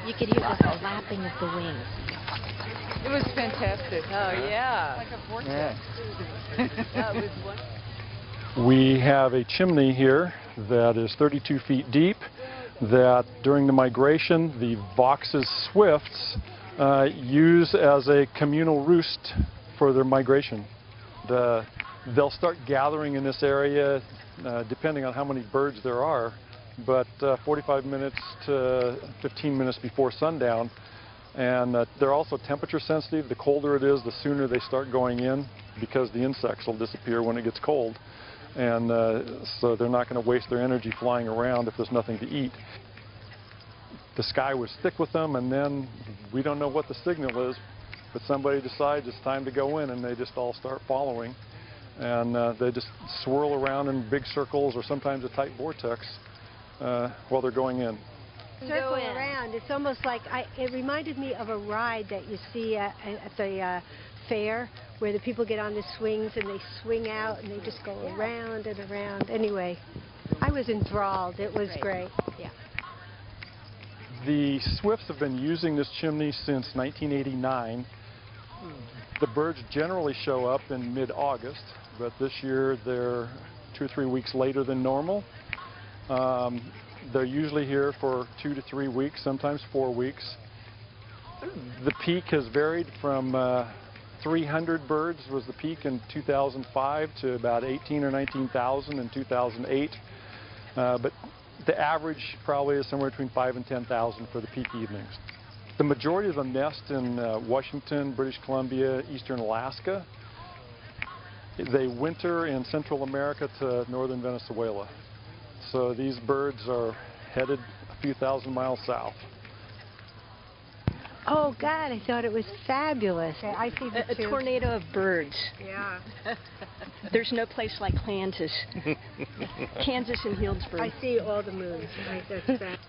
You could hear the flapping of the wings. It was fantastic. Oh, yeah. Like a vortex. Yeah. That was wonderful. We have a chimney here that is 32 feet deep, that during the migration, the Vox's swifts use as a communal roost for their migration. They'll start gathering in this area depending on how many birds there are, but 45 minutes to 15 minutes before sundown. And they're also temperature sensitive. The colder it is, the sooner they start going in, because the insects will disappear when it gets cold. And so they're not going to waste their energy flying around if there's nothing to eat. The sky would stick with them, and then we don't know what the signal is, but somebody decides it's time to go in, and they just all start following. And they just swirl around in big circles, or sometimes a tight vortex, while they're going in. Circle around. It's almost like, it reminded me of a ride that you see at the fair, where the people get on the swings and they swing out and they just go around and around. Anyway, I was enthralled. It was great. Yeah. The swifts have been using this chimney since 1989. The birds generally show up in mid-August, but this year they're 2 or 3 weeks later than normal. They're usually here for 2 to 3 weeks, sometimes 4 weeks. The peak has varied from 300 birds was the peak in 2005 to about 18 or 19,000 in 2008. But the average probably is somewhere between 5,000 and 10,000 for the peak evenings. The majority of them nest in Washington, British Columbia, eastern Alaska. They winter in Central America to northern Venezuela. So these birds are headed a few thousand miles south. Oh, God, I thought it was fabulous. I see the A tornado of birds. Yeah. There's no place like Kansas. Kansas and Healdsburg. I see all the moons. That's